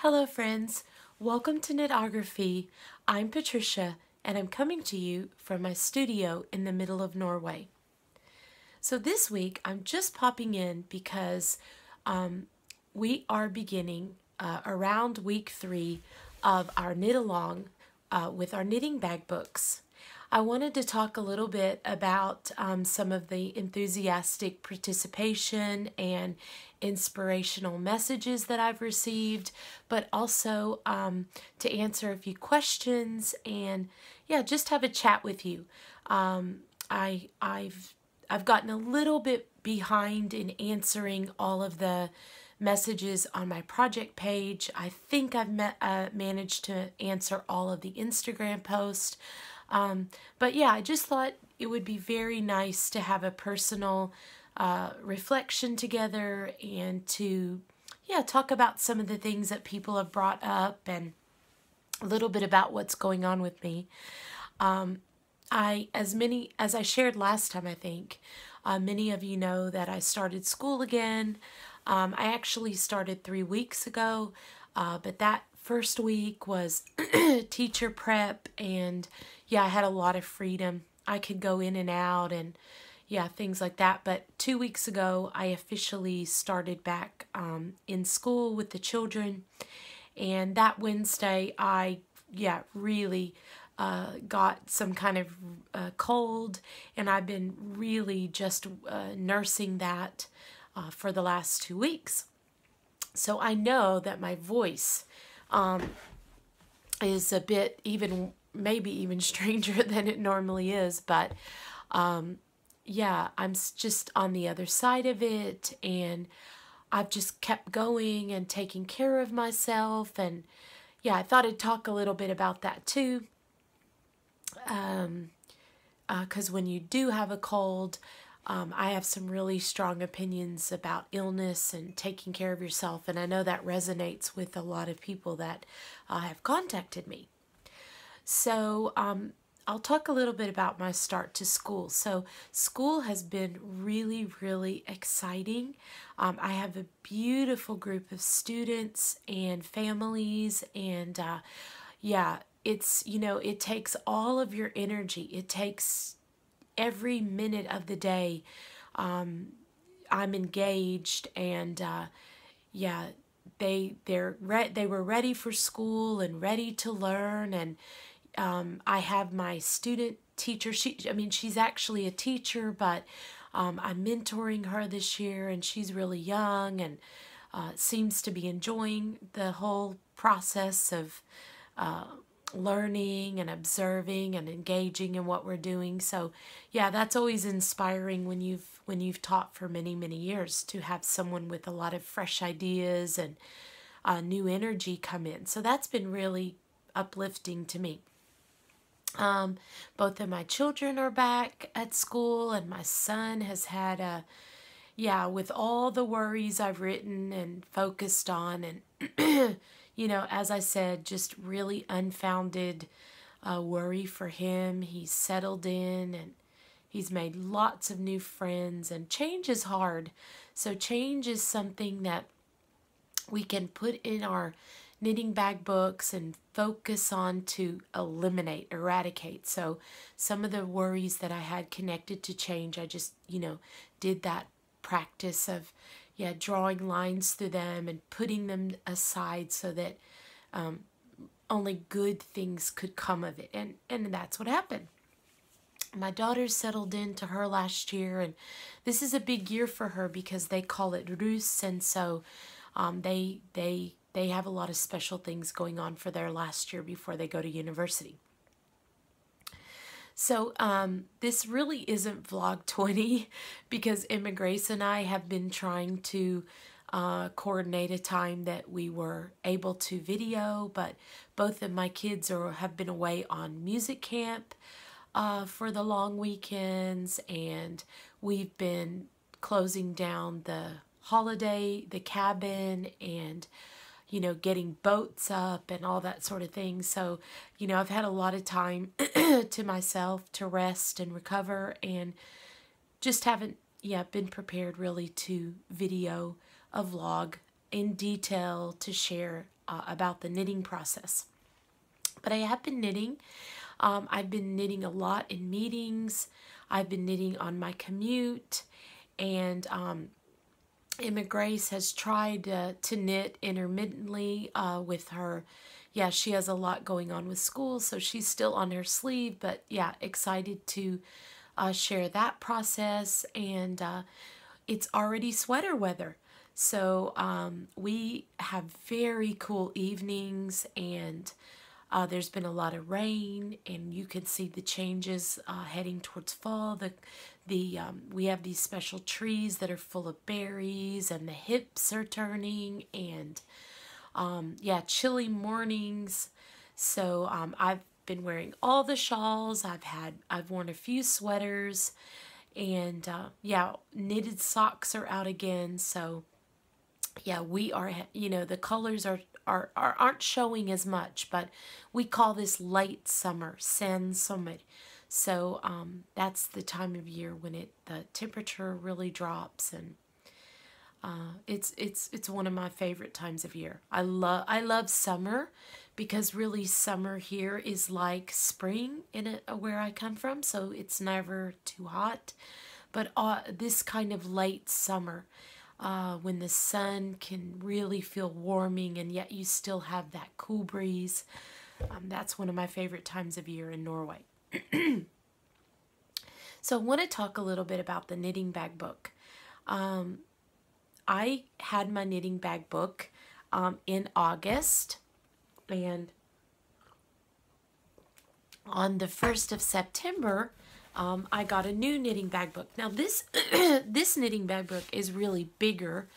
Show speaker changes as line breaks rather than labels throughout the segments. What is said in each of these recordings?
Hello friends, welcome to Knitography. I'm Patricia and I'm coming to you from my studio in the middle of Norway. So this week I'm just popping in because we are beginning around week 3 of our knit along with our knitting bag books. I wanted to talk a little bit about some of the enthusiastic participation and inspirational messages that I've received, but also to answer a few questions and just have a chat with you. I've gotten a little bit behind in answering all of the messages on my project page. I think I've managed to answer all of the Instagram posts. But yeah, I just thought it would be very nice to have a personal reflection together and to talk about some of the things that people have brought up and a little bit about what's going on with me. As I shared last time, I think many of you know that I started school again. I actually started 3 weeks ago, but that first week was teacher prep, and I had a lot of freedom. I could go in and out and things like that. But 2 weeks ago, I officially started back in school with the children, and that Wednesday, I really got some kind of cold, and I've been really just nursing that for the last 2 weeks. So I know that my voice is a bit maybe even stranger than it normally is, but I'm just on the other side of it, and I've just kept going and taking care of myself, and I thought I'd talk a little bit about that too, because when you do have a cold, I have some really strong opinions about illness and taking care of yourself, and I know that resonates with a lot of people that have contacted me. So I'll talk a little bit about my start to school. So school has been really, really exciting. I have a beautiful group of students and families, and it takes all of your energy. It takes every minute of the day. I'm engaged, and they were ready for school and ready to learn, and I have my student teacher. She's actually a teacher, but I'm mentoring her this year, and she's really young and seems to be enjoying the whole process of learning and observing and engaging in what we're doing. So that's always inspiring when you've taught for many, many years, to have someone with a lot of fresh ideas and new energy come in. So that's been really uplifting to me. Both of my children are back at school, and my son has had with all the worries I've written and focused on, and as I said, just really unfounded worry for him. He's settled in, and he's made lots of new friends, and change is hard. So change is something that we can put in our knitting bag books and focus on to eradicate. So some of the worries that I had connected to change, I just, did that practice of, drawing lines through them and putting them aside so that only good things could come of it. And that's what happened. My daughter settled into her last year, and this is a big year for her because they call it Rus, and so they have a lot of special things going on for their last year before they go to university. So this really isn't vlog 20 because Emma Grace and I have been trying to coordinate a time that we were able to video, but both of my kids have been away on music camp for the long weekends, and we've been closing down the cabin, and getting boats up and all that sort of thing. So, I've had a lot of time to myself to rest and recover, and just haven't been prepared really to video a vlog in detail to share about the knitting process. But I have been knitting. I've been knitting a lot in meetings. I've been knitting on my commute. And Emma Grace has tried to knit intermittently with her. Yeah, she has a lot going on with school, so she's still on her sleeve. But yeah, excited to share that process. And it's already sweater weather. So we have very cool evenings, and there's been a lot of rain, and you can see the changes heading towards fall. We have these special trees that are full of berries, and the hips are turning, and yeah, chilly mornings. So I've been wearing all the shawls. I've worn a few sweaters, and yeah, knitted socks are out again. So yeah, we are, the colors aren't showing as much, but we call this late summer, sen sommer. So that's the time of year when the temperature really drops, and it's one of my favorite times of year. I love summer because really summer here is like spring where I come from, so it's never too hot. But this kind of late summer, when the sun can really feel warming and yet you still have that cool breeze, that's one of my favorite times of year in Norway. So I want to talk a little bit about the knitting bag book. I had my knitting bag book in August, and on the 1st of September, I got a new knitting bag book. Now this this knitting bag book is really bigger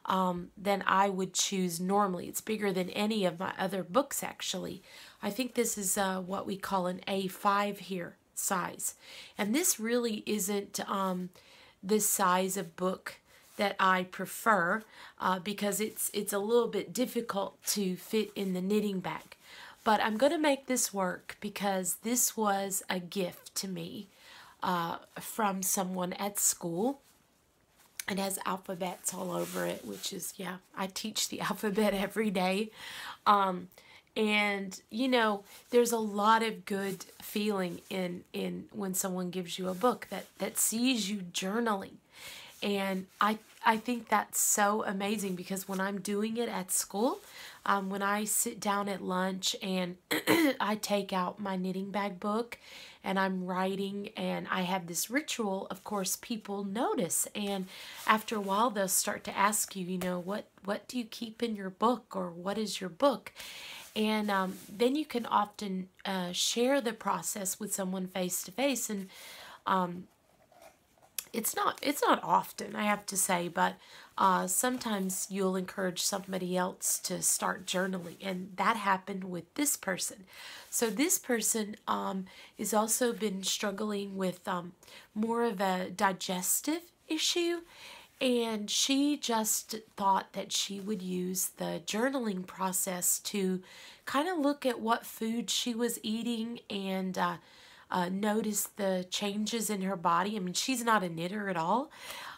than I would choose normally. It's bigger than any of my other books, actually. I think this is what we call an A5 here size. And this really isn't the size of book that I prefer because it's a little bit difficult to fit in the knitting bag. But I'm going to make this work because this was a gift to me from someone at school. It has alphabets all over it, which is, yeah, I teach the alphabet every day. And, there's a lot of good feeling in when someone gives you a book that sees you journaling. And I think that's so amazing because when I'm doing it at school, when I sit down at lunch and I take out my knitting bag book and I'm writing and I have this ritual, of course, people notice. And after a while, they'll start to ask you, what do you keep in your book, or what is your book? And then you can often share the process with someone face to face. And it's not often, I have to say, but sometimes you'll encourage somebody else to start journaling, and that happened with this person. So this person has also been struggling with more of a digestive issue, and she just thought that she would use the journaling process to kind of look at what food she was eating and notice the changes in her body. I mean, she's not a knitter at all,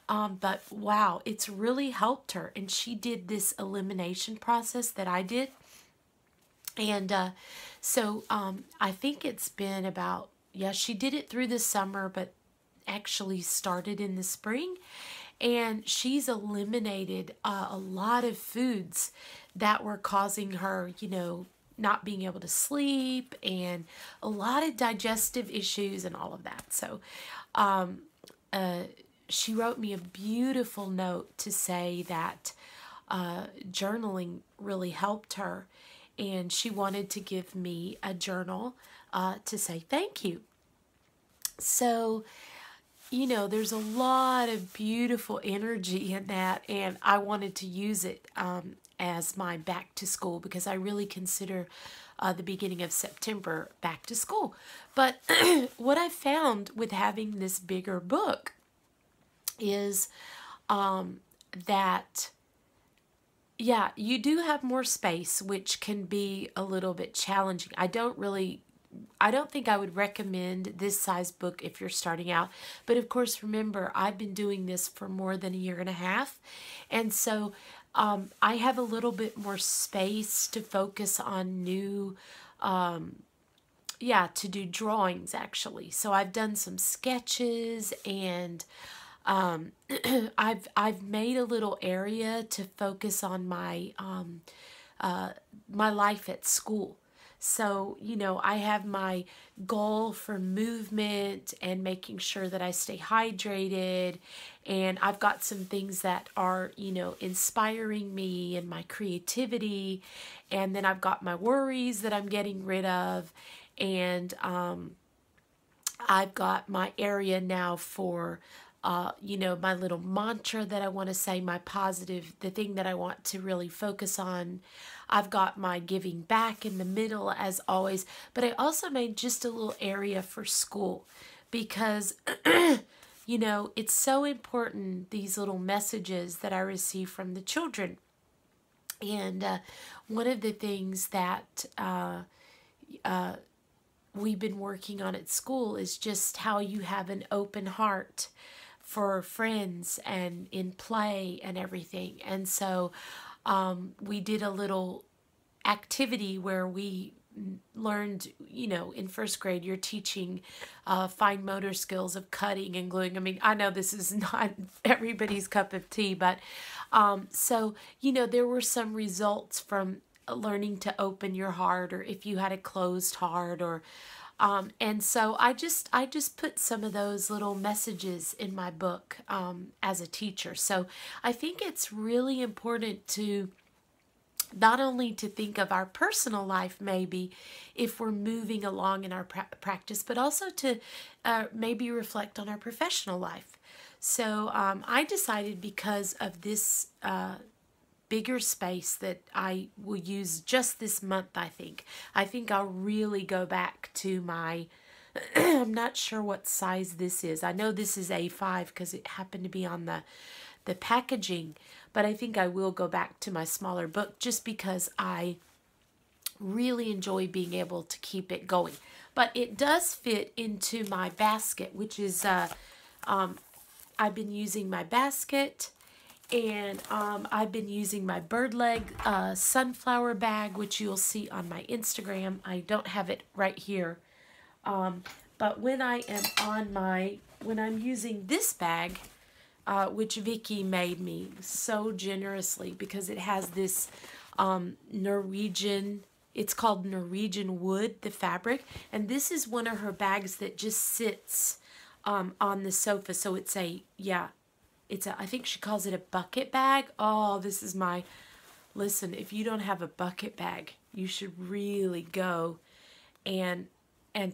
but wow, it's really helped her. And she did this elimination process that I did. And so I think it's been about, she did it through the summer, but actually started in the spring. And she's eliminated a lot of foods that were causing her, not being able to sleep, and a lot of digestive issues and all of that. So she wrote me a beautiful note to say that journaling really helped her, and she wanted to give me a journal to say thank you. So there's a lot of beautiful energy in that, and I wanted to use it as my back to school because I really consider the beginning of September back to school. But what I found with having this bigger book is that, you do have more space, which can be a little bit challenging. I don't think I would recommend this size book if you're starting out. But of course, remember, I've been doing this for more than a year and a half. And so I have a little bit more space to focus on new, to do drawings actually. So I've done some sketches, and I've made a little area to focus on my my life at school. So, I have my goal for movement and making sure that I stay hydrated. And I've got some things that are, inspiring me and my creativity. And then I've got my worries that I'm getting rid of. And I've got my area now for, my little mantra that I want to say, my positive, the thing that I want to really focus on. I've got my giving back in the middle as always, but I also made just a little area for school because, it's so important, these little messages that I receive from the children. And one of the things that we've been working on at school is just how you have an open heart for friends and in play and everything. And so we did a little activity where we learned, in first grade, you're teaching fine motor skills of cutting and gluing. I mean, I know this is not everybody's cup of tea, but so, there were some results from learning to open your heart, or if you had a closed heart, or and so I just put some of those little messages in my book as a teacher. So I think it's really important to not only to think of our personal life, maybe if we're moving along in our practice, but also to maybe reflect on our professional life. So I decided, because of this bigger space that I will use just this month, I think I'll really go back to my I'm not sure what size this is. I know this is A5 because it happened to be on the packaging, but I think I will go back to my smaller book just because I really enjoy being able to keep it going. But it does fit into my basket, which is I've been using my basket. And I've been using my bird leg sunflower bag, which you'll see on my Instagram. I don't have it right here. But when I am when I'm using this bag, which Vicky made me so generously, because it has this Norwegian, it's called Norwegian wood, the fabric. And this is one of her bags that just sits on the sofa. So it's I think she calls it a bucket bag. Oh, this is listen, if you don't have a bucket bag, you should really go and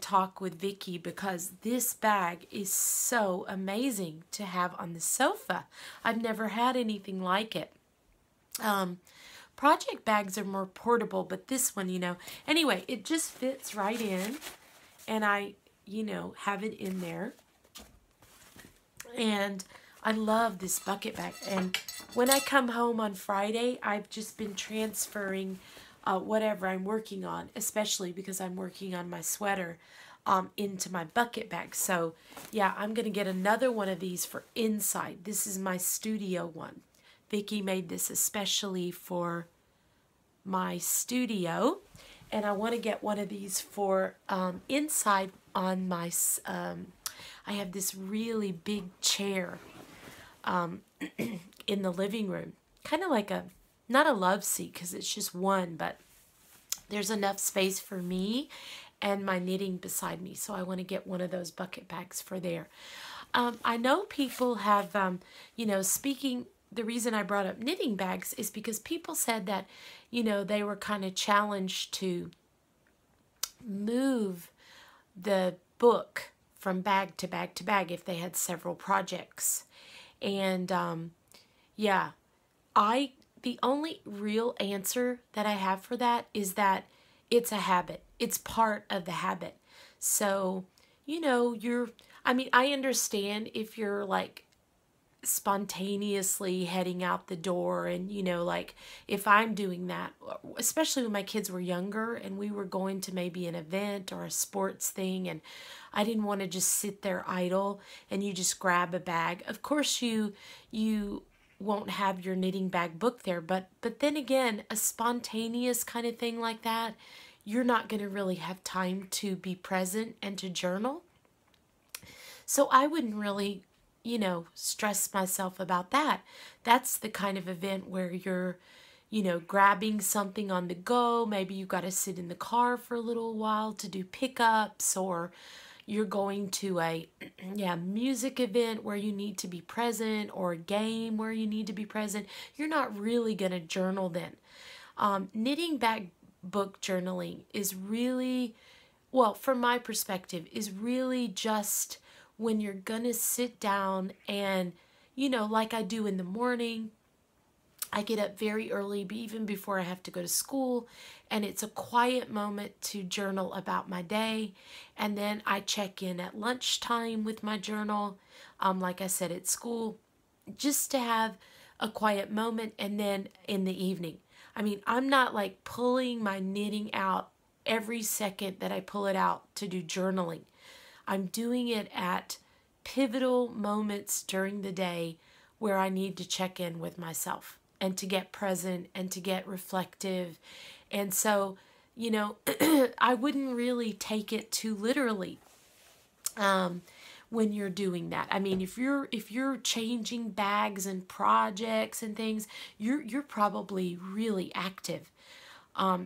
talk with Vicky, because this bag is so amazing to have on the sofa. I've never had anything like it. Project bags are more portable, but this one, anyway, it just fits right in, and I, have it in there. And I love this bucket bag. And when I come home on Friday, I've just been transferring whatever I'm working on, especially because I'm working on my sweater, into my bucket bag. So yeah, I'm going to get another one of these for inside. This is my studio one. Vicky made this especially for my studio. And I want to get one of these for inside on my, I have this really big chair in the living room, kind of like not a love seat because it's just one, but there's enough space for me and my knitting beside me. So I want to get one of those bucket bags for there. I know people have, the reason I brought up knitting bags is because people said that, they were kind of challenged to move the book from bag to bag to bag if they had several projects. And the only real answer that I have for that is that it's a habit. It's part of the habit. So, I understand if you're like spontaneously heading out the door, and like if I'm doing that, especially when my kids were younger and we were going to maybe an event or a sports thing, and I didn't want to just sit there idle, and you just grab a bag. Of course you won't have your knitting bag book there. But then again, a spontaneous kind of thing like that, you're not going to really have time to be present and to journal. So I wouldn't really, stress myself about that. That's the kind of event where you're, grabbing something on the go. Maybe you got to sit in the car for a little while to do pickups, or you're going to a music event where you need to be present, or a game where you need to be present. You're not really going to journal then. Knitting bag book journaling is really, well, from my perspective, is really just when you're going to sit down and, like I do in the morning, I get up very early, even before I have to go to school, and it's a quiet moment to journal about my day. And then I check in at lunchtime with my journal, like I said, at school, just to have a quiet moment. And then in the evening, I mean, I'm not like pulling my knitting out every second that I pull it out to do journaling. I'm doing it at pivotal moments during the day where I need to check in with myself and to get present and to get reflective. And so, I wouldn't really take it too literally when you're doing that. I mean, if you're changing bags and projects and things, you're probably really active.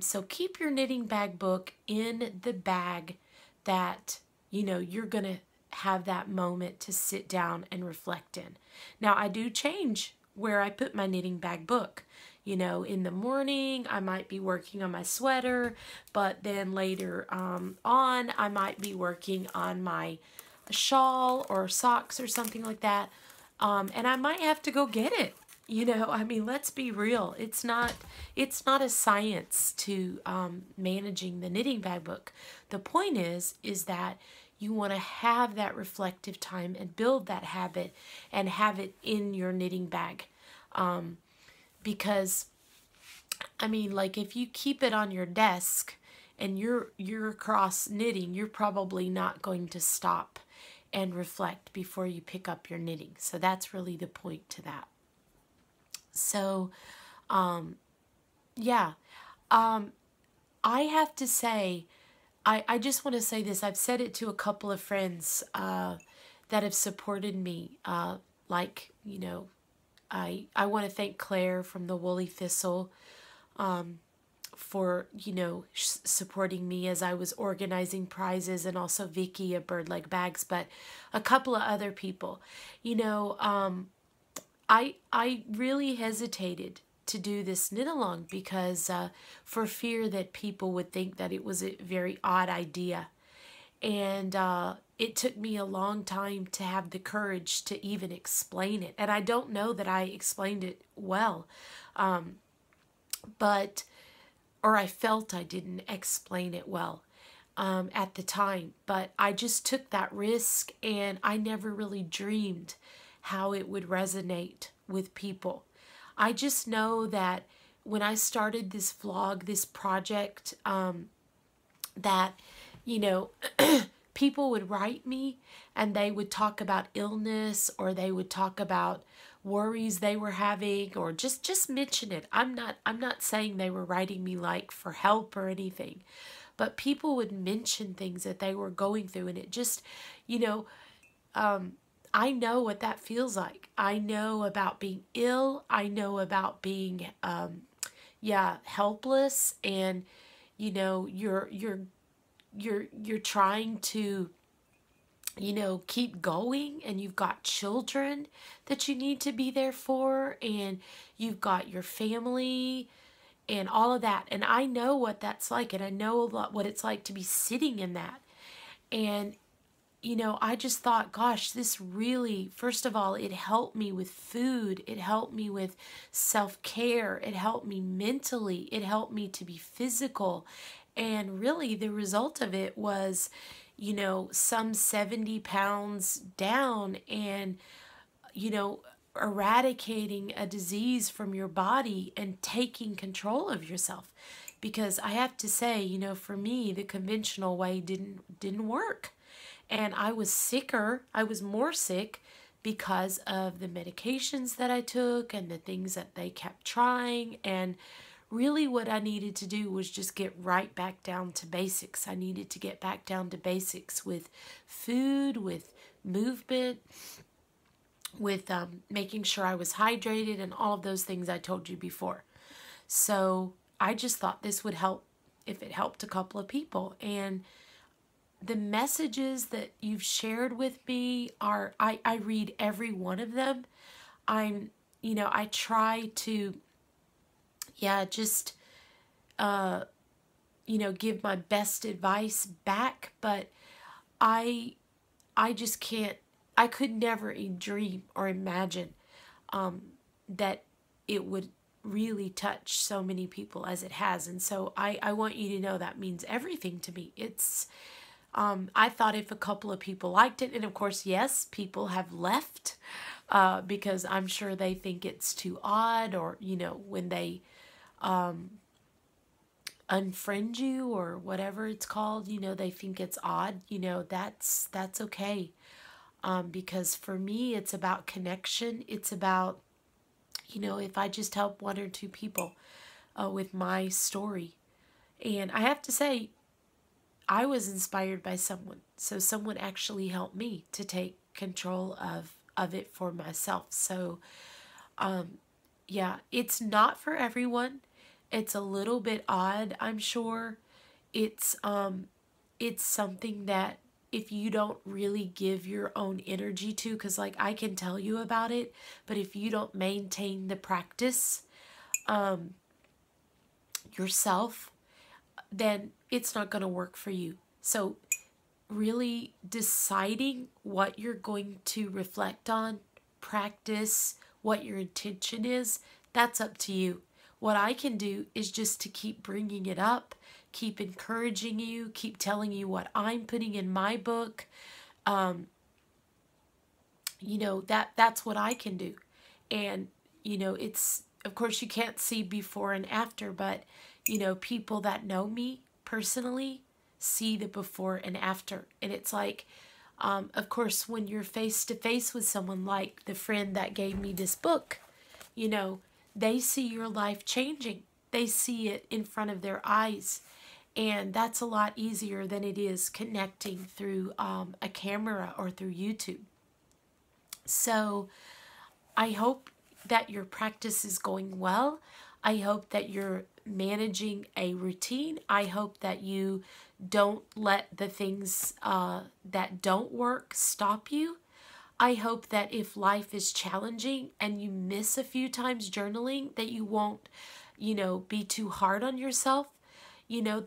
So keep your knitting bag book in the bag that, you're going to have that moment to sit down and reflect in. Now, I do change where I put my knitting bag book. In the morning, I might be working on my sweater, but then later on, I might be working on my shawl or socks or something like that. And I might have to go get it. I mean, let's be real. It's not a science to managing the knitting bag book. The point is that you want to have that reflective time and build that habit and have it in your knitting bag. Because, I mean, like if you keep it on your desk and you're across knitting, you're probably not going to stop and reflect before you pick up your knitting. So that's really the point to that. So, I have to say, I just want to say this. I've said it to a couple of friends that have supported me. I want to thank Claire from the Woolly Thistle for, supporting me as I was organizing prizes, and also Vicky of Bird Leg Bags, but a couple of other people. I really hesitated to do this knit along because for fear that people would think that it was a very odd idea. And it took me a long time to have the courage to even explain it. And I don't know that I explained it well, or I felt I didn't explain it well at the time. But I just took that risk, and I never really dreamed how it would resonate with people. I just know that when I started this vlog, this project, that, people would write me and they would talk about illness, or they would talk about worries they were having, or just mention it. I'm not saying they were writing me like for help or anything, but people would mention things that they were going through, and it just, I know what that feels like. I know about being ill. I know about being, helpless, and you're trying to, keep going, and you've got children that you need to be there for, and you've got your family and all of that. And I know what that's like, and I know a lot what it's like to be sitting in that. And I just thought, gosh, this really, first of all, it helped me with food. It helped me with self-care. It helped me mentally. It helped me to be physical. And really, the result of it was, some 70 pounds down, and, eradicating a disease from your body and taking control of yourself. Because I have to say, for me, the conventional way didn't work. And I was sicker. I was more sick because of the medications that I took and the things that they kept trying. And really what I needed to do was just get right back down to basics. I needed to get back down to basics with food, with movement, with making sure I was hydrated, and all of those things I told you before. So I just thought this would help if it helped a couple of people. And the messages that you've shared with me are, I read every one of them. I try to, just, give my best advice back, but I just can't, I could never dream or imagine that it would really touch so many people as it has. And so I want you to know that means everything to me. It's, I thought if a couple of people liked it, and of course, yes, people have left because I'm sure they think it's too odd, or, when they unfriend you or whatever it's called, they think it's odd, that's okay. Because for me, it's about connection. It's about, if I just help one or two people with my story. And I have to say, I was inspired by someone. So someone actually helped me to take control of it for myself. So, it's not for everyone. It's a little bit odd, I'm sure. It's something that if you don't really give your own energy to, because like I can tell you about it, but if you don't maintain the practice yourself, then it's not going to work for you. So really deciding what you're going to reflect on, practice, what your intention is, that's up to you. What I can do is just to keep bringing it up, keep encouraging you, keep telling you what I'm putting in my book. That's what I can do. And, it's, of course, you can't see before and after, but, people that know me personally see the before and after. And it's like, of course, when you're face to face with someone like the friend that gave me this book, they see your life changing. They see it in front of their eyes. And that's a lot easier than it is connecting through a camera or through YouTube. So I hope that your practice is going well. I hope that you're managing a routine. I hope that you don't let the things that don't work stop you. I hope that if life is challenging and you miss a few times journaling, that you won't, be too hard on yourself.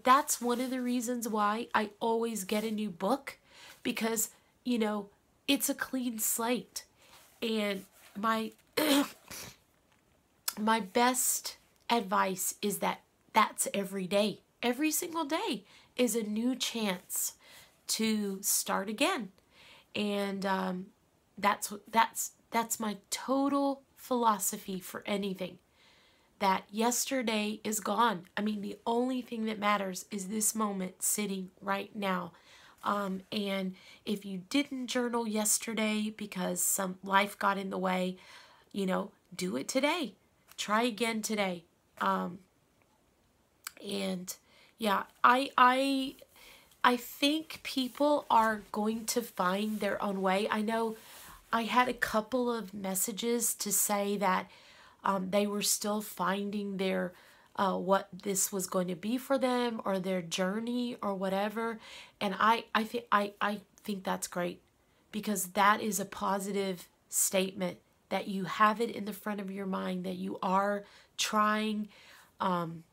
That's one of the reasons why I always get a new book, because, it's a clean slate. And my my best advice is that that's every day. Every single day is a new chance to start again. And that's my total philosophy for anything. That yesterday is gone. I mean, the only thing that matters is this moment sitting right now. And if you didn't journal yesterday because some life got in the way, do it today. Try again today. And yeah, I think people are going to find their own way. I know I had a couple of messages to say that they were still finding their what this was going to be for them, or their journey, or whatever. And I think that's great, because that is a positive statement, that you have it in the front of your mind, that you are trying. And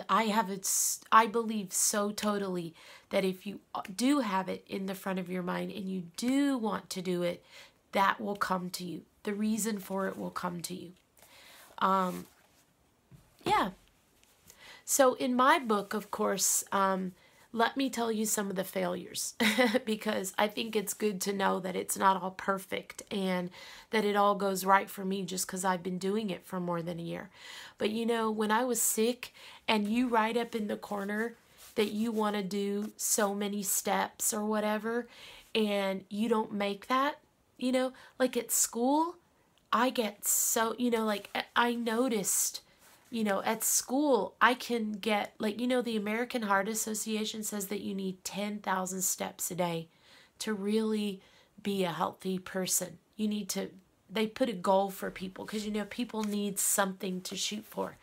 I believe so totally that if you do have it in the front of your mind and you do want to do it, that will come to you. The reason for it will come to you. Yeah. So in my book, of course, let me tell you some of the failures, because I think it's good to know that it's not all perfect and that it all goes right for me just because I've been doing it for more than a year. But when I was sick, and you write up in the corner that you want to do so many steps or whatever, and you don't make that, you know, like at school, I get so, you know, like I noticed, you know, at school, I can get, like, you know, the American Heart Association says that you need 10,000 steps a day to really be a healthy person. You need to, they put a goal for people because, you know, people need something to shoot for.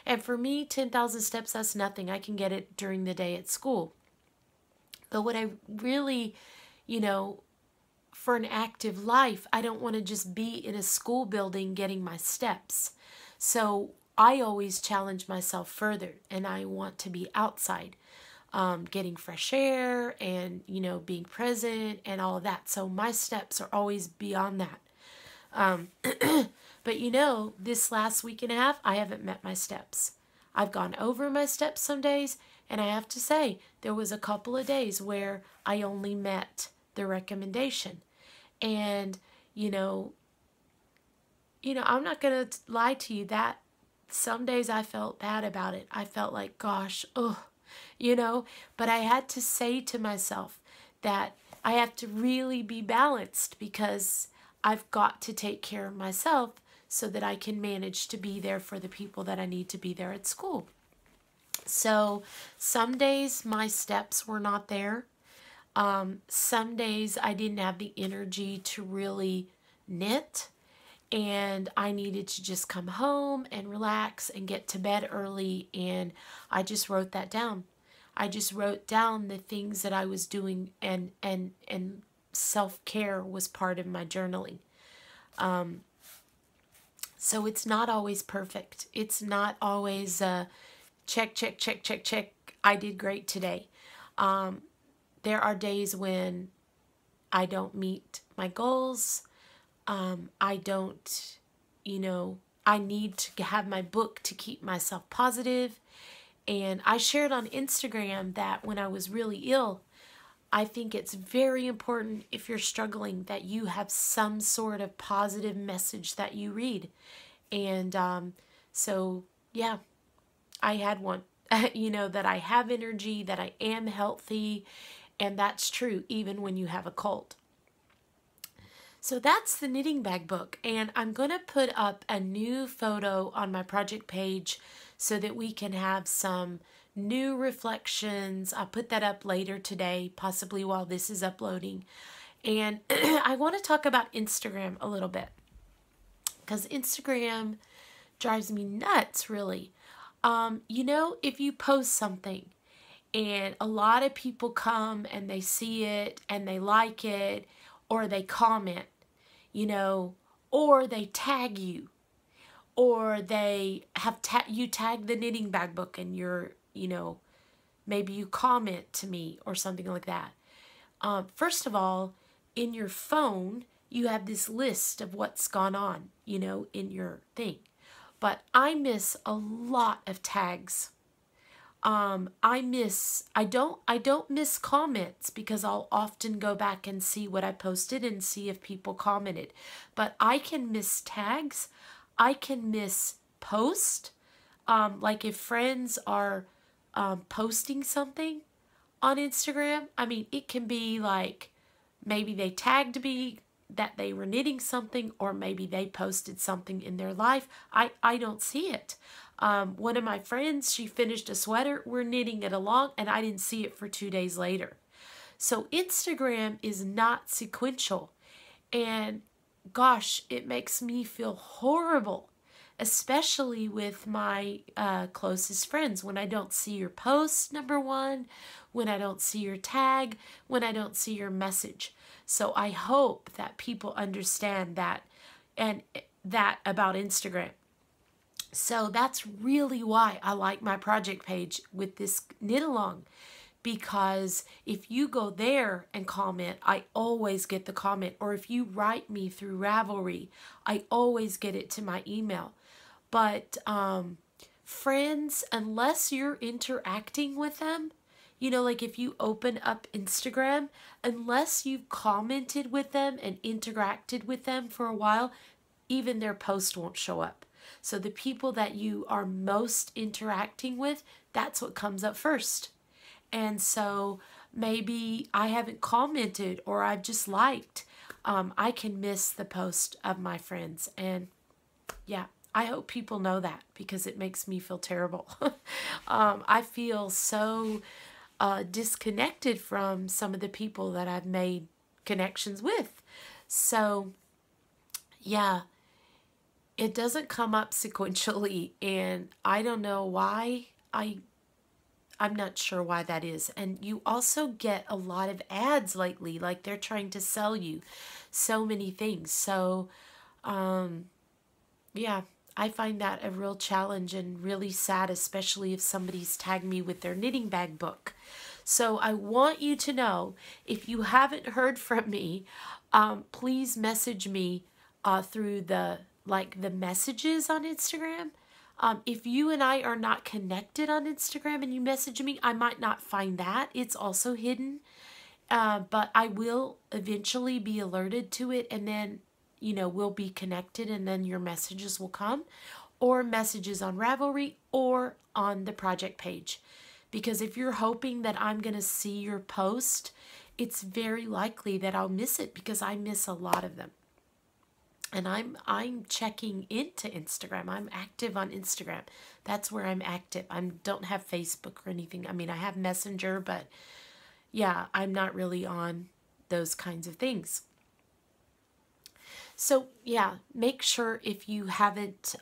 And for me, 10,000 steps, that's nothing. I can get it during the day at school. But what I really, you know, for an active life, I don't want to just be in a school building getting my steps. So I always challenge myself further, and I want to be outside, getting fresh air and, you know, being present and all of that. So my steps are always beyond that. But, you know, this last week and a half, I haven't met my steps. I've gone over my steps some days, and I have to say, there was a couple of days where I only met the recommendation. And, you know, I'm not going to lie to you that some days I felt bad about it. I felt like, gosh, oh, you know, but I had to say to myself that I have to really be balanced because I've got to take care of myself so that I can manage to be there for the people that I need to be there at school. So some days my steps were not there. Some days I didn't have the energy to really knit, and I needed to just come home and relax and get to bed early, and I just wrote that down. I just wrote down the things that I was doing, and self-care was part of my journaling. So it's not always perfect. It's not always check, check, check, check, check. I did great today. There are days when I don't meet my goals. I don't, you know, I need to have my book to keep myself positive. And I shared on Instagram that when I was really ill, I think it's very important if you're struggling that you have some sort of positive message that you read. And so, yeah, I had one, you know, that I have energy, that I am healthy. And that's true even when you have a cold. So that's the knitting bag book. And I'm going to put up a new photo on my project page so that we can have some new reflections. I'll put that up later today, possibly while this is uploading. And I want to talk about Instagram a little bit because Instagram drives me nuts, really. You know, if you post something, and a lot of people come and they see it and they like it, or they comment, you know, or they tag you, or they have you tag the knitting bag book and you're, you know, maybe you comment to me or something like that. First of all, in your phone, you have this list of what's gone on, you know, in your thing. But I miss a lot of tags. I don't miss comments because I'll often go back and see what I posted and see if people commented. But I can miss tags. I can miss post. Like if friends are posting something on Instagram, I mean, it can be like maybe they tagged me that they were knitting something, or maybe they posted something in their life. I don't see it. One of my friends, she finished a sweater, we're knitting it along, and I didn't see it for 2 days later. So Instagram is not sequential, and gosh, it makes me feel horrible, especially with my closest friends, when I don't see your post, number one, when I don't see your tag, when I don't see your message. So I hope that people understand that, and that about Instagram. So that's really why I like my project page with this knit along, because if you go there and comment, I always get the comment. Or if you write me through Ravelry, I always get it to my email. But friends, unless you're interacting with them, you know, like if you open up Instagram, unless you've commented with them and interacted with them for a while, even their post won't show up. So the people that you are most interacting with, that's what comes up first. And so maybe I haven't commented, or I've just liked. I can miss the post of my friends. And yeah, I hope people know that because it makes me feel terrible. I feel so disconnected from some of the people that I've made connections with. So yeah, it doesn't come up sequentially, and I don't know why. I'm not sure why that is. And you also get a lot of ads lately, like they're trying to sell you so many things. So yeah, I find that a real challenge and really sad, especially if somebody's tagged me with their knitting bag book. So I want you to know, if you haven't heard from me, please message me through the messages on Instagram. If you and I are not connected on Instagram and you message me, I might not find that. It's also hidden. But I will eventually be alerted to it, and then, we'll be connected, and then your messages will come, or messages on Ravelry or on the project page. Because if you're hoping that I'm going to see your post, it's very likely that I'll miss it because I miss a lot of them. And I'm checking into Instagram. I'm active on Instagram. That's where I'm active. I don't have Facebook or anything. I mean, I have Messenger, but yeah, I'm not really on those kinds of things. So yeah, make sure, if you haven't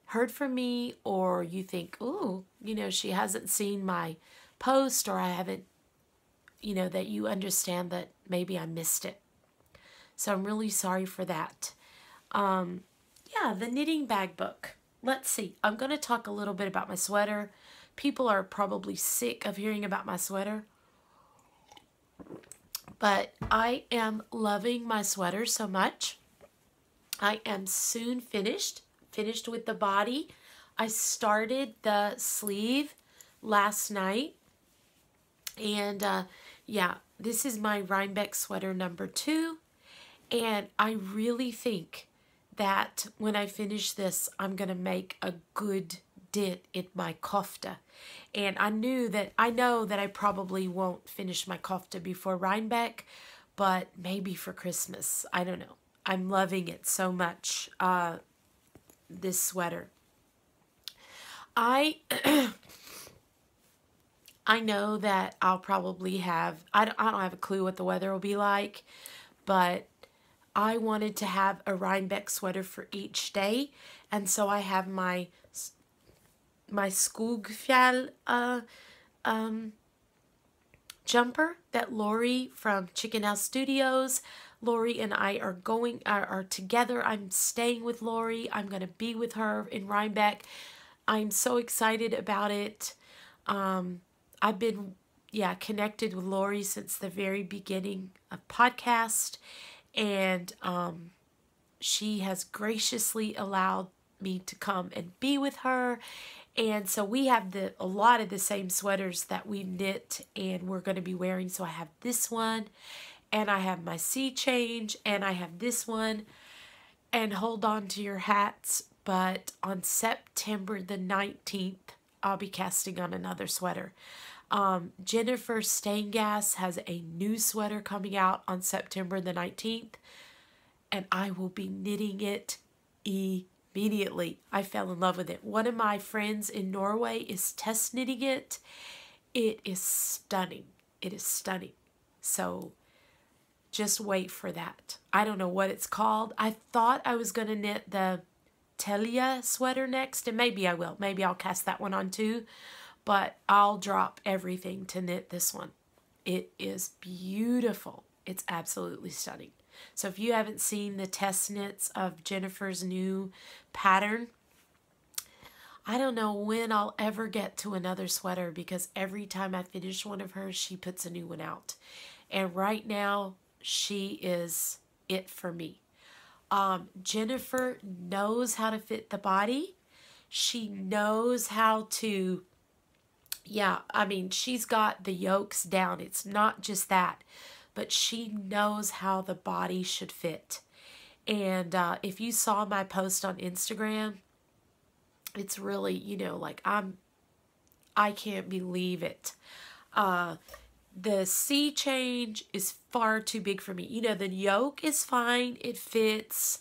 heard from me, or you think, oh, she hasn't seen my post, or I haven't, that you understand that maybe I missed it. So I'm really sorry for that. Yeah, the knitting bag book. Let's see. I'm going to talk a little bit about my sweater. People are probably sick of hearing about my sweater, but I am loving my sweater so much. I am soon finished with the body. I started the sleeve last night, and yeah, this is my Rhinebeck sweater number 2, and I really think that when I finish this, I'm going to make a good dent in my kofta. And I know that I probably won't finish my kofta before Rhinebeck, but maybe for Christmas. I don't know. I'm loving it so much, this sweater. I know that I'll probably have, I don't have a clue what the weather will be like, but I wanted to have a Rhinebeck sweater for each day, and so I have my Skogfjall jumper that Lori from Chicken House Studios, Lori and I are together. I'm staying with Lori. I'm going to be with her in Rhinebeck. I'm so excited about it. I've been, connected with Lori since the very beginning of podcast, and she has graciously allowed me to come and be with her. And so we have a lot of the same sweaters that we knit and we're going to be wearing. So I have this one, and I have my sea change, and I have this one. And hold on to your hats, but on September the 19th, I'll be casting on another sweater. Jennifer Steingass has a new sweater coming out on September the 19th, and I will be knitting it immediately. I fell in love with it. One of my friends in Norway is test knitting it. It is stunning. It is stunning. So just wait for that. I don't know what it's called. I thought I was going to knit the Telia sweater next, and maybe I will. Maybe I'll cast that one on too, but I'll drop everything to knit this one. It is beautiful. It's absolutely stunning. So if you haven't seen the test knits of Jennifer's new pattern, I don't know when I'll ever get to another sweater, because every time I finish one of hers, she puts a new one out. And right now, she is it for me. Jennifer knows how to fit the body. She knows how to, she's got the yokes down. It's not just that, but she knows how the body should fit. And if you saw my post on Instagram, it's really, I can't believe it. the C change is far too big for me. You know, the yoke is fine. It fits.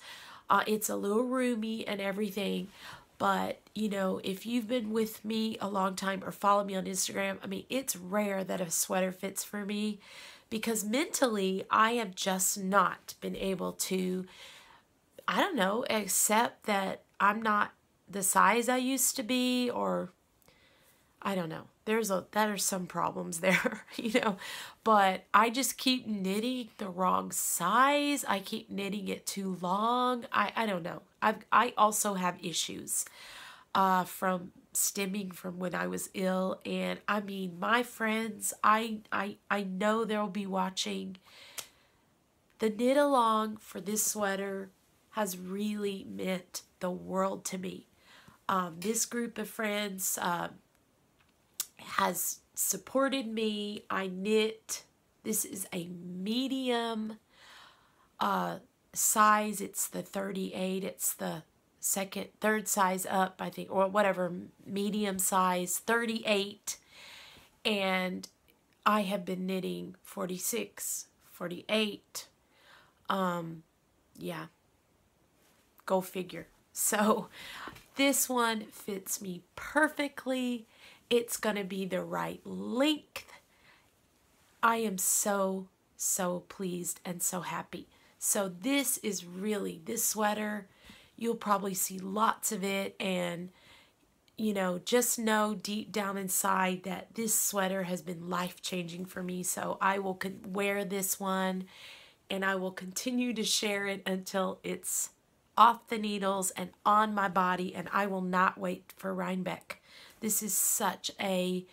It's a little roomy and everything. But, you know, if you've been with me a long time or follow me on Instagram, I mean, it's rare that a sweater fits for me because mentally I have just not been able to, I don't know, accept that I'm not the size I used to be, or I don't know. There's some problems there, you know, but I just keep knitting the wrong size. I keep knitting it too long. I don't know. I also have issues from stemming from when I was ill, and I mean, my friends, I know they'll be watching. The knit along for this sweater has really meant the world to me. This group of friends has supported me. I knit. This is a medium size. It's the 38. It's the third size up, I think, or whatever, medium size, 38. And I have been knitting 46, 48. Yeah, go figure. So this one fits me perfectly. It's going to be the right length. I am so, so pleased and so happy. So this is really, this sweater, you'll probably see lots of it, and you know, just know deep down inside that this sweater has been life-changing for me. So I will wear this one, and I will continue to share it until it's off the needles and on my body, and I will not wait for Rhinebeck. This is such a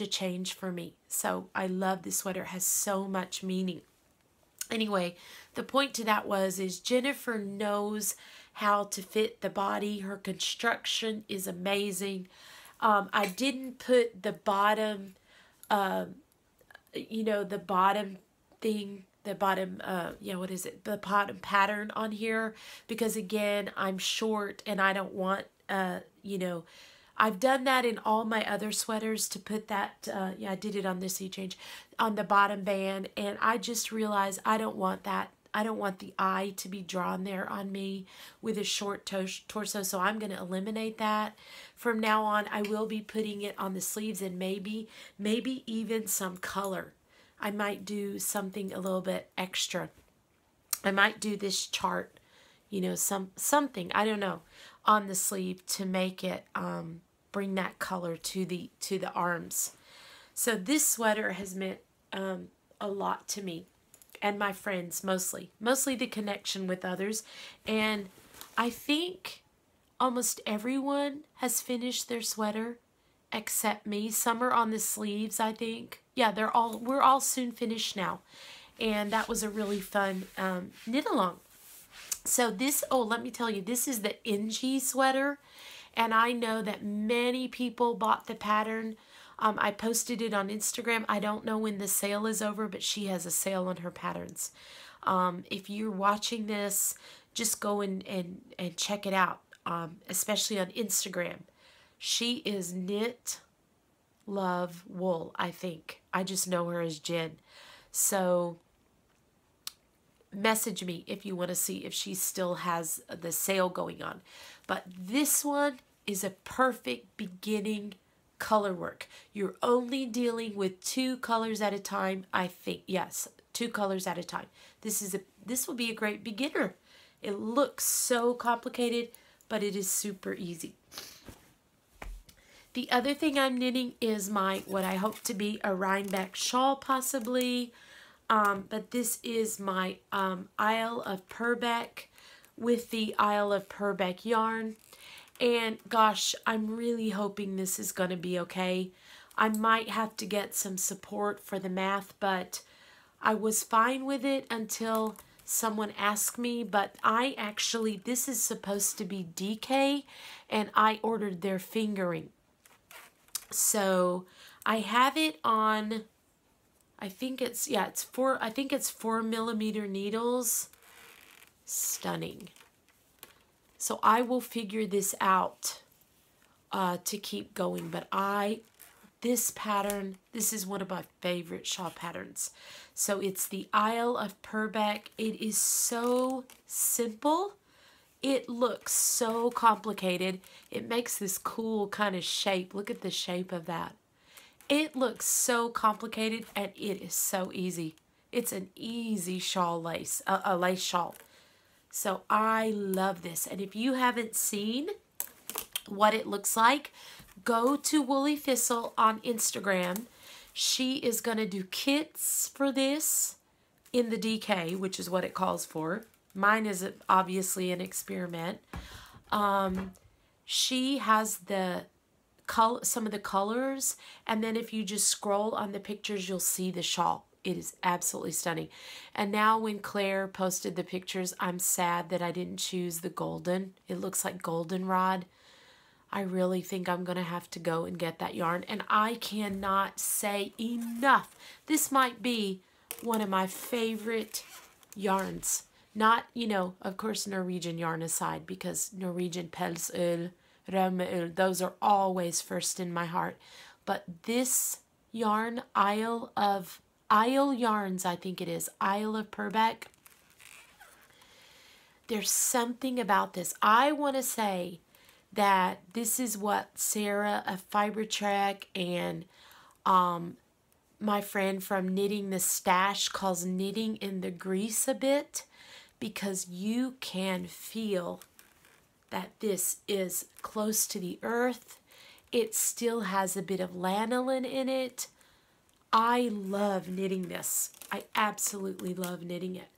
change for me. So I love this sweater. It has so much meaning. Anyway, the point to that is Jennifer knows how to fit the body. Her construction is amazing. I didn't put the bottom, you know, the bottom thing, the bottom, what is it? The bottom pattern on here because, again, I'm short and I don't want, you know, I've done that in all my other sweaters to put that, I did it on this sea change, on the bottom band, and I just realized I don't want that. I don't want the eye to be drawn there on me with a short torso, so I'm going to eliminate that. From now on, I will be putting it on the sleeves and maybe even some color. I might do something a little bit extra. I might do this chart, you know, something, I don't know, on the sleeve to make it bring that color to the arms. So this sweater has meant a lot to me and my friends, mostly the connection with others. And I think almost everyone has finished their sweater except me. Some are on the sleeves, I think. Yeah, we're all soon finished now. And that was a really fun knit along. So this, let me tell you, this is the Engi sweater. And I know that many people bought the pattern. I posted it on Instagram. I don't know when the sale is over, but she has a sale on her patterns. If you're watching this, just go and check it out, especially on Instagram. She is Knit Love Wool, I think. I just know her as Jen. So message me if you want to see if she still has the sale going on. But this one is a perfect beginning color work. You're only dealing with 2 colors at a time, I think. Yes, 2 colors at a time. This will be a great beginner. It looks so complicated, but it is super easy. The other thing I'm knitting is what I hope to be a Rhinebeck shawl, possibly. But this is my Isle of Purbeck with the Isle of Purbeck yarn. And gosh, I'm really hoping this is going to be okay. I might have to get some support for the math, but I was fine with it until someone asked me. But this is supposed to be DK, and I ordered their fingering. So I have it on, I think it's 4mm needles. Stunning. So I will figure this out to keep going, but I this pattern, this is one of my favorite shawl patterns. So it's the Isle of Purbeck. It is so simple. It looks so complicated. It makes this cool kind of shape. Look at the shape of that. It looks so complicated and it is so easy. It's an easy shawl lace, a lace shawl. So I love this. And if you haven't seen what it looks like, go to Woolly Thistle on Instagram. She is going to do kits for this in the DK, which is what it calls for. Mine is obviously an experiment. She has some of the colors, and then if you just scroll on the pictures, you'll see the shawl. It is absolutely stunning. And now when Claire posted the pictures, I'm sad that I didn't choose the golden. It looks like goldenrod. I really think I'm going to have to go and get that yarn. And I cannot say enough. This might be one of my favorite yarns. Not, you know, of course, Norwegian yarn aside, because Norwegian pelsull, rømmeull, those are always first in my heart. But this yarn, Isle Yarns, I think it is, Isle of Purbeck. There's something about this. I want to say that this is what Sarah of Fiber Trek and my friend from Knitting the Stash calls knitting in the grease a bit, because you can feel that this is close to the earth. It still has a bit of lanolin in it. I love knitting this. I absolutely love knitting it.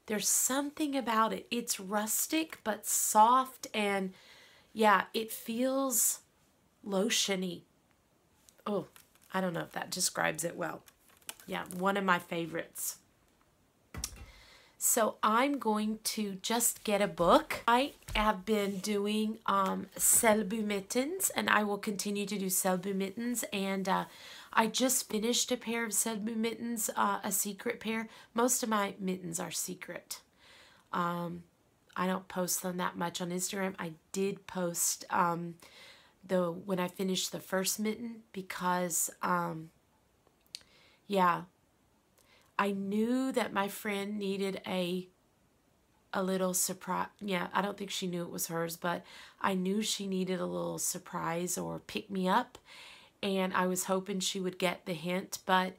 There's something about it. It's rustic but soft, and yeah, it feels lotiony. Oh, I don't know if that describes it well. Yeah, one of my favorites. So I'm going to just get a book. I have been doing Selbu mittens, and I will continue to do Selbu mittens. And I just finished a pair of Selbu mittens, a secret pair. Most of my mittens are secret. I don't post them that much on Instagram. I did post when I finished the first mitten because, yeah, I knew that my friend needed a little surprise. Yeah, I don't think she knew it was hers, but I knew she needed a little surprise or pick me up, and I was hoping she would get the hint. But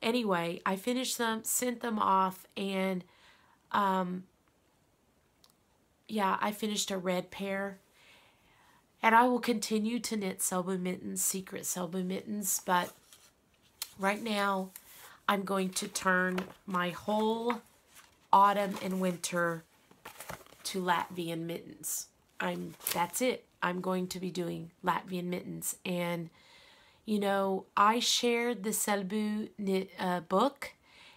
anyway, I finished them, sent them off, and yeah, I finished a red pair. And I will continue to knit Selbu mittens, secret Selbu mittens, but right now I'm going to turn my whole autumn and winter to Latvian mittens. That's it. I'm going to be doing Latvian mittens. And, you know, I shared the Selbu book,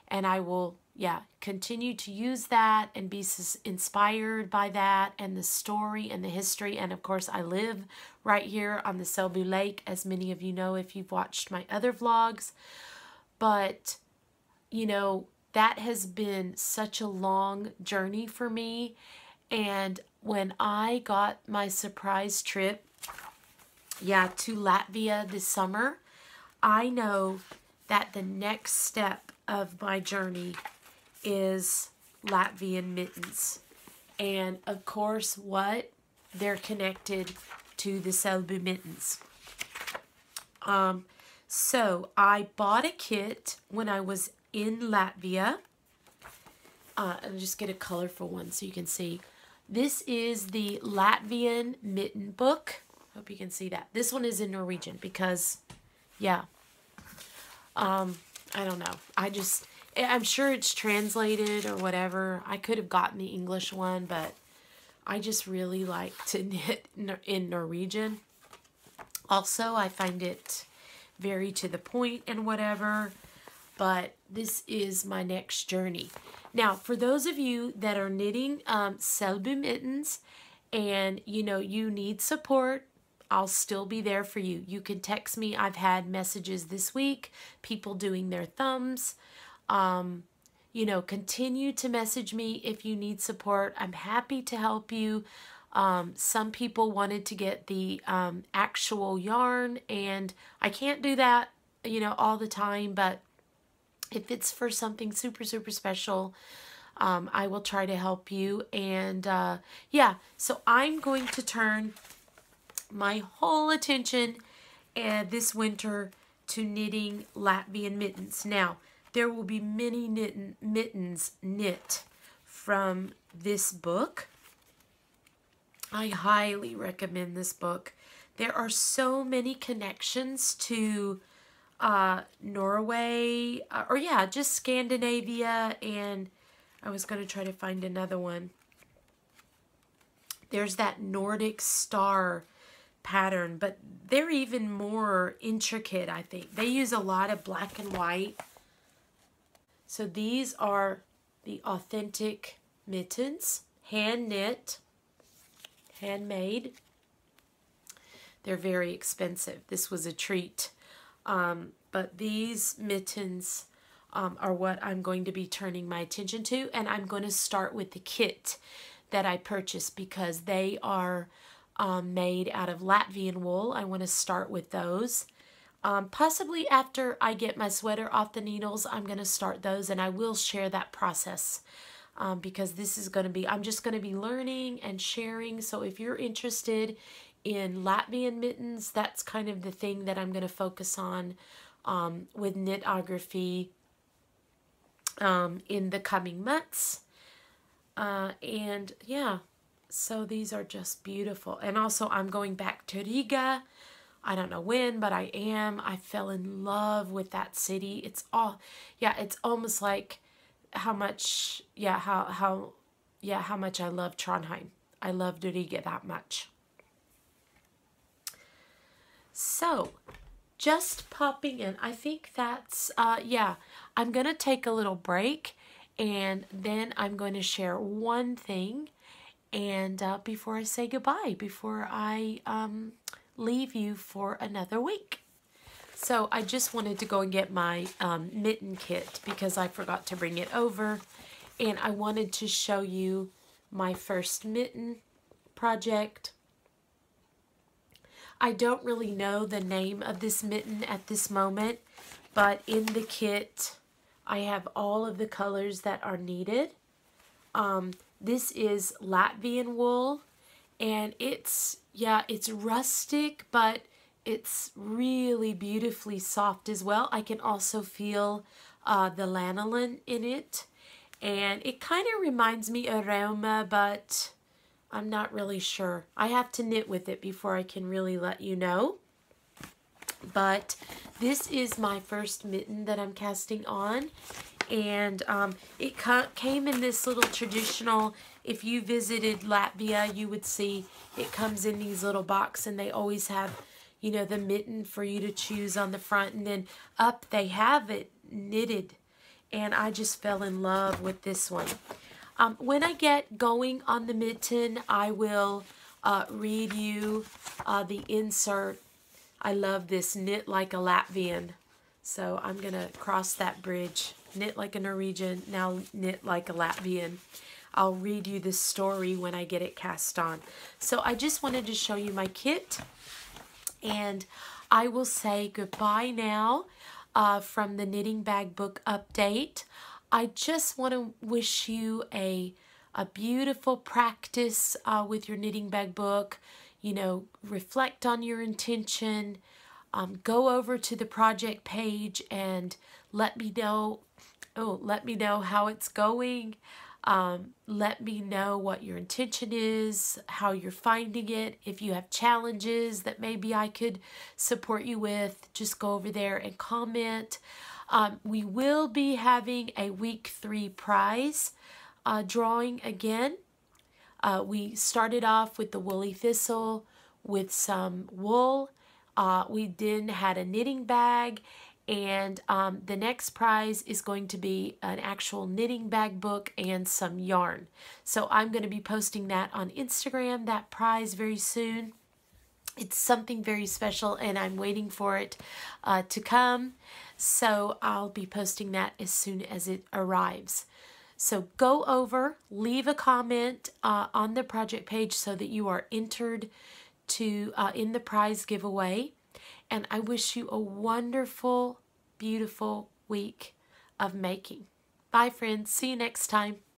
and I will, yeah, continue to use that and be inspired by that and the story and the history. And, of course, I live right here on the Selbu Lake, as many of you know if you've watched my other vlogs. But, you know, that has been such a long journey for me. And when I got my surprise trip, yeah, to Latvia this summer, I know that the next step of my journey is Latvian mittens. And, of course, what? They're connected to the Selbu mittens. So I bought a kit when I was in Latvia. I'll just get a colorful one so you can see. This is the Latvian mitten book. Hope you can see that. This one is in Norwegian because, yeah, I don't know. I'm sure it's translated or whatever. I could have gotten the English one, but I just really like to knit in Norwegian. Also, I find it very to the point and whatever, but this is my next journey. Now, for those of you that are knitting Selbu mittens and, you know, you need support, I'll still be there for you. You can text me. I've had messages this week, people doing their thumbs. You know, continue to message me if you need support. I'm happy to help you. Some people wanted to get the actual yarn, and I can't do that you know, all the time, but if it's for something super, super special, I will try to help you. And yeah, so I'm going to turn my whole attention this winter to knitting Latvian mittens. Now, there will be many mittens knit from this book. I highly recommend this book. There are so many connections to Norway, or yeah, just Scandinavia, and I was going to try to find another one. There's that Nordic star pattern, but they're even more intricate, I think. They use a lot of black and white. So these are the authentic mittens, hand knit, handmade. They're very expensive. This was a treat. But these mittens are what I'm going to be turning my attention to, and I'm going to start with the kit that I purchased because they are made out of Latvian wool. I want to start with those. Possibly after I get my sweater off the needles, I'm going to start those, and I will share that process because this is going to be, I'm just going to be learning and sharing. So if you're interested in Latvian mittens, that's kind of the thing that I'm going to focus on with Knitography in the coming months. And yeah, so these are just beautiful. And also I'm going back to Riga. I don't know when, but I am. I fell in love with that city. It's all, yeah, it's almost like how much, yeah, how much I love Trondheim. I love Riga that much. So, just popping in. I think that's, yeah, I'm going to take a little break, and then I'm going to share one thing, and before I say goodbye, before I leave you for another week. So I just wanted to go and get my mitten kit because I forgot to bring it over, and I wanted to show you my first mitten project. I don't really know the name of this mitten at this moment, but in the kit I have all of the colors that are needed. This is Latvian wool, and it's, yeah, it's rustic, but it's really beautifully soft as well. I can also feel the lanolin in it, and it kind of reminds me of Rauma, but I'm not really sure. I have to knit with it before I can really let you know. But this is my first mitten that I'm casting on, and it came in this little traditional, if you visited Latvia, you would see it comes in these little boxes, and they always have, you know, the mitten for you to choose on the front, and then up they have it knitted, and I just fell in love with this one. When I get going on the mitten, I will read you the insert. I love this, knit like a Latvian. So I'm going to cross that bridge. Knit like a Norwegian, now knit like a Latvian. I'll read you this story when I get it cast on. So I just wanted to show you my kit. And I will say goodbye now from the Knitting Bag Book update. I just want to wish you a beautiful practice with your knitting bag book. You know, reflect on your intention. Go over to the project page and let me know. Oh, let me know how it's going. Let me know what your intention is, how you're finding it. If you have challenges that maybe I could support you with, just go over there and comment. We will be having a week 3 prize drawing again. We started off with the woolly thistle with some wool. We then had a knitting bag, and the next prize is going to be an actual knitting bag book and some yarn. So I'm going to be posting that on Instagram, that prize, very soon. It's something very special, and I'm waiting for it to come. So I'll be posting that as soon as it arrives. So go over, leave a comment on the project page so that you are entered to in the prize giveaway. And I wish you a wonderful, beautiful week of making. Bye, friends. See you next time.